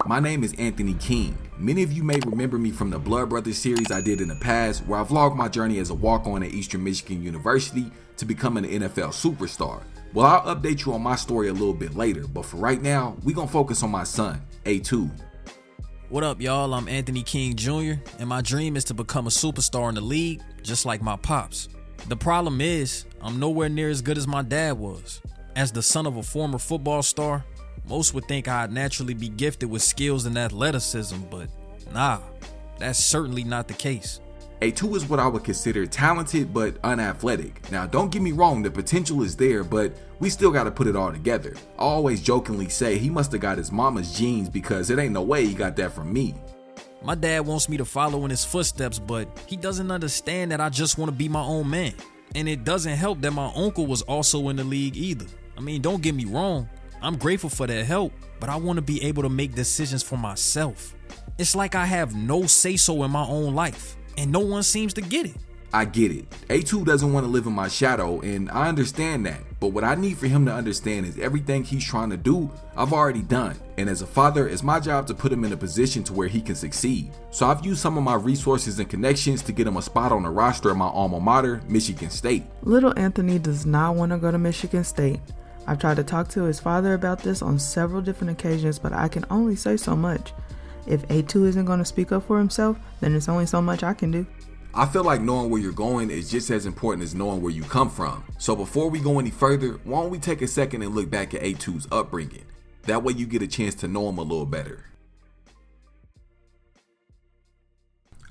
My name is Anthony King. Many of you may remember me from the Blood Brothers series I did in the past, where I vlogged my journey as a walk-on at Eastern Michigan University to becoming an NFL superstar. Well, I'll update you on my story a little bit later, but for right now, we gonna focus on my son, A2. What up, y'all? I'm Anthony King Jr., and my dream is to become a superstar in the league, just like my pops. The problem is, I'm nowhere near as good as my dad was. As the son of a former football star, most would think I'd naturally be gifted with skills and athleticism, but nah, that's certainly not the case. A2 is what I would consider talented but unathletic. Now, don't get me wrong, the potential is there, but we still gotta put it all together. I always jokingly say he must have got his mama's genes because it ain't no way he got that from me. My dad wants me to follow in his footsteps, but he doesn't understand that I just want to be my own man. And it doesn't help that my uncle was also in the league either. I mean, don't get me wrong, I'm grateful for their help, but I want to be able to make decisions for myself. It's like I have no say-so in my own life, and no one seems to get it. I get it. A2 doesn't want to live in my shadow, and I understand that. But what I need for him to understand is everything he's trying to do, I've already done. And as a father, it's my job to put him in a position to where he can succeed. So I've used some of my resources and connections to get him a spot on the roster at my alma mater, Michigan State. Little Anthony does not want to go to Michigan State. I've tried to talk to his father about this on several different occasions, but I can only say so much. If A2 isn't going to speak up for himself, then it's only so much I can do. I feel like knowing where you're going is just as important as knowing where you come from. So before we go any further, why don't we take a second and look back at A2's upbringing? That way you get a chance to know him a little better.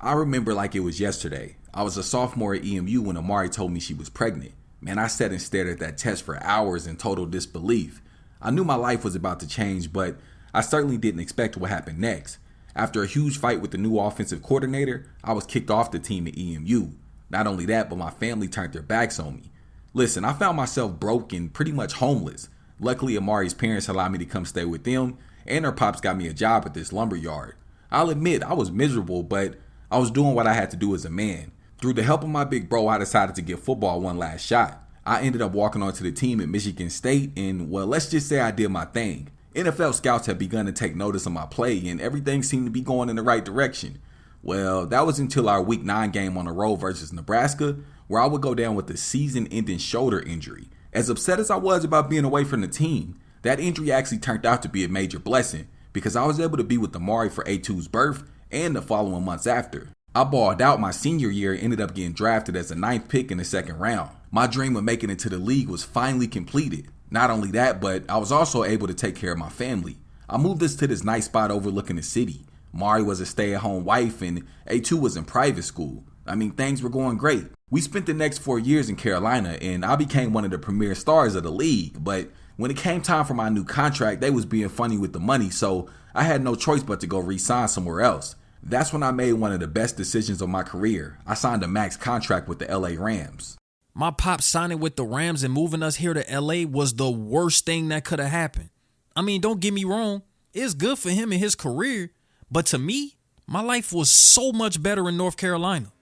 I remember like it was yesterday. I was a sophomore at EMU when Amari told me she was pregnant. Man, I sat and stared at that test for hours in total disbelief. I knew my life was about to change, but I certainly didn't expect what happened next. After a huge fight with the new offensive coordinator, I was kicked off the team at EMU. Not only that, but my family turned their backs on me. Listen, I found myself broke and pretty much homeless. Luckily, Amari's parents allowed me to come stay with them, and her pops got me a job at this lumber yard. I'll admit, I was miserable, but I was doing what I had to do as a man. Through the help of my big bro, I decided to give football one last shot. I ended up walking onto the team at Michigan State, and well, let's just say I did my thing. NFL scouts had begun to take notice of my play, and everything seemed to be going in the right direction. Well, that was until our Week 9 game on the road versus Nebraska, where I would go down with a season-ending shoulder injury. As upset as I was about being away from the team, that injury actually turned out to be a major blessing because I was able to be with Amari for A2's birth and the following months after. I balled out my senior year and ended up getting drafted as the 9th pick in the second round. My dream of making it to the league was finally completed. Not only that, but I was also able to take care of my family. I moved us to this nice spot overlooking the city. Mari was a stay-at-home wife and A2 was in private school. I mean, things were going great. We spent the next 4 years in Carolina and I became one of the premier stars of the league. But when it came time for my new contract, they was being funny with the money, so I had no choice but to go re-sign somewhere else. That's when I made one of the best decisions of my career. I signed a max contract with the LA Rams. My pop signing with the Rams and moving us here to LA was the worst thing that could have happened. I mean, don't get me wrong, it's good for him and his career, but to me, my life was so much better in North Carolina.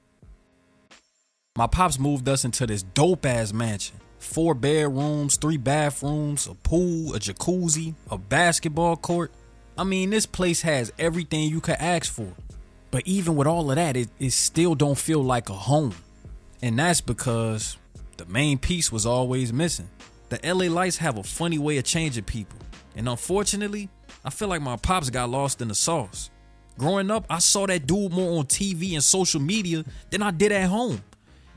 My pops moved us into this dope-ass mansion. 4 bedrooms, 3 bathrooms, a pool, a jacuzzi, a basketball court. I mean, this place has everything you could ask for. But even with all of that, it still don't feel like a home. And that's because the main piece was always missing. The LA lights have a funny way of changing people. And unfortunately, I feel like my pops got lost in the sauce. Growing up, I saw that dude more on TV and social media than I did at home.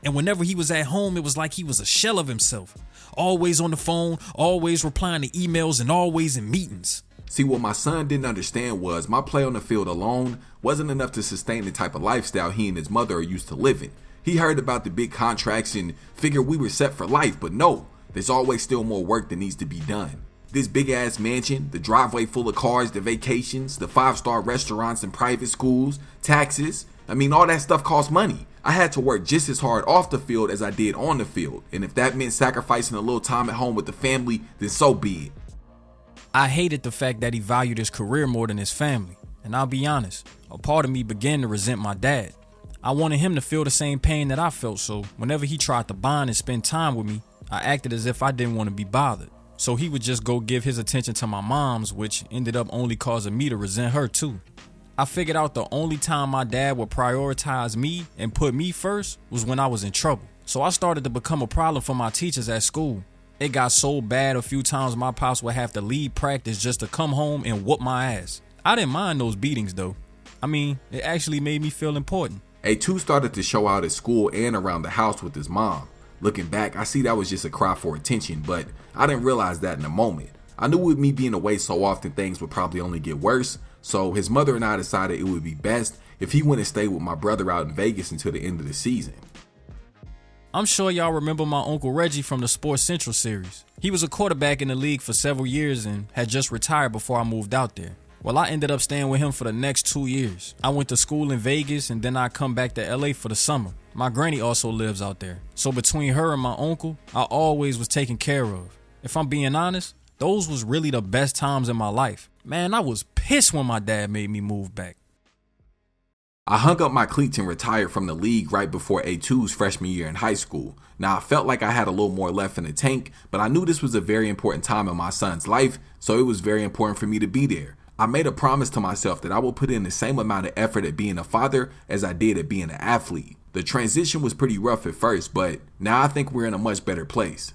And whenever he was at home, it was like he was a shell of himself. Always on the phone, always replying to emails, and always in meetings. See, what my son didn't understand was my play on the field alone wasn't enough to sustain the type of lifestyle he and his mother are used to living. He heard about the big contracts and figured we were set for life, but no, there's always still more work that needs to be done. This big ass mansion, the driveway full of cars, the vacations, the 5-star restaurants and private schools, taxes, I mean, all that stuff costs money. I had to work just as hard off the field as I did on the field, and if that meant sacrificing a little time at home with the family, then so be it. I hated the fact that he valued his career more than his family. And I'll be honest, a part of me began to resent my dad. I wanted him to feel the same pain that I felt, so whenever he tried to bond and spend time with me, I acted as if I didn't want to be bothered. So he would just go give his attention to my mom's, which ended up only causing me to resent her too. I figured out the only time my dad would prioritize me and put me first was when I was in trouble. So I started to become a problem for my teachers at school. It got so bad a few times my pops would have to leave practice just to come home and whoop my ass. I didn't mind those beatings though. I mean, it actually made me feel important. A2 started to show out at school and around the house with his mom. Looking back, I see that was just a cry for attention, but I didn't realize that in the moment. I knew with me being away so often things would probably only get worse, so his mother and I decided it would be best if he went and stayed with my brother out in Vegas until the end of the season. I'm sure y'all remember my Uncle Reggie from the Sports Central series. He was a quarterback in the league for several years and had just retired before I moved out there. Well, I ended up staying with him for the next 2 years. I went to school in Vegas and then I come back to LA for the summer. My granny also lives out there. So between her and my uncle, I always was taken care of. If I'm being honest, those was really the best times in my life. Man, I was pissed when my dad made me move back. I hung up my cleats and retired from the league right before A2's freshman year in high school. Now, I felt like I had a little more left in the tank, but I knew this was a very important time in my son's life, so it was very important for me to be there. I made a promise to myself that I would put in the same amount of effort at being a father as I did at being an athlete. The transition was pretty rough at first, but now I think we're in a much better place.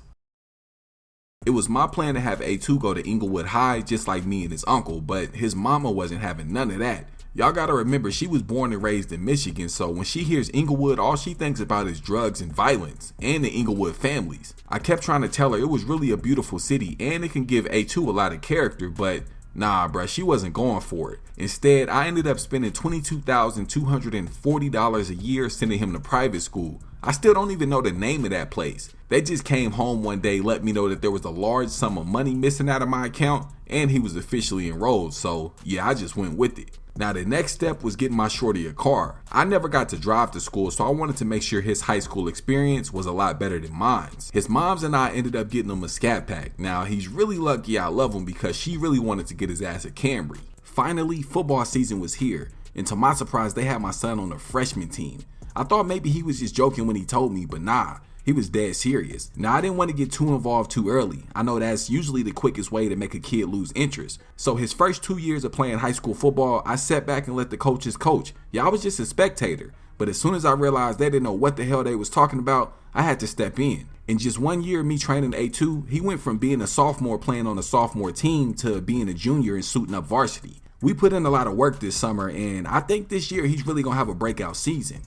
It was my plan to have A2 go to Inglewood High just like me and his uncle, but his mama wasn't having none of that. Y'all gotta remember, she was born and raised in Michigan, so when she hears Inglewood, all she thinks about is drugs and violence, and the Inglewood families. I kept trying to tell her it was really a beautiful city, and it can give A2 a lot of character, but nah, bruh, she wasn't going for it. Instead, I ended up spending $22,240 a year sending him to private school. I still don't even know the name of that place. They just came home one day, let me know that there was a large sum of money missing out of my account, and he was officially enrolled, so yeah, I just went with it. Now the next step was getting my shorty a car. I never got to drive to school, so I wanted to make sure his high school experience was a lot better than mine. His moms and I ended up getting him a Scat Pack. Now he's really lucky I love him because she really wanted to get his ass a Camry. Finally, football season was here, and to my surprise, they had my son on the freshman team. I thought maybe he was just joking when he told me, but nah. He was dead serious. Now, I didn't want to get too involved too early. I know that's usually the quickest way to make a kid lose interest. So his first 2 years of playing high school football, I sat back and let the coaches coach. Yeah, I was just a spectator. But as soon as I realized they didn't know what the hell they was talking about, I had to step in. In just 1 year of me training A2, he went from being a sophomore playing on a sophomore team to being a junior and suiting up varsity. We put in a lot of work this summer, and I think this year he's really going to have a breakout season.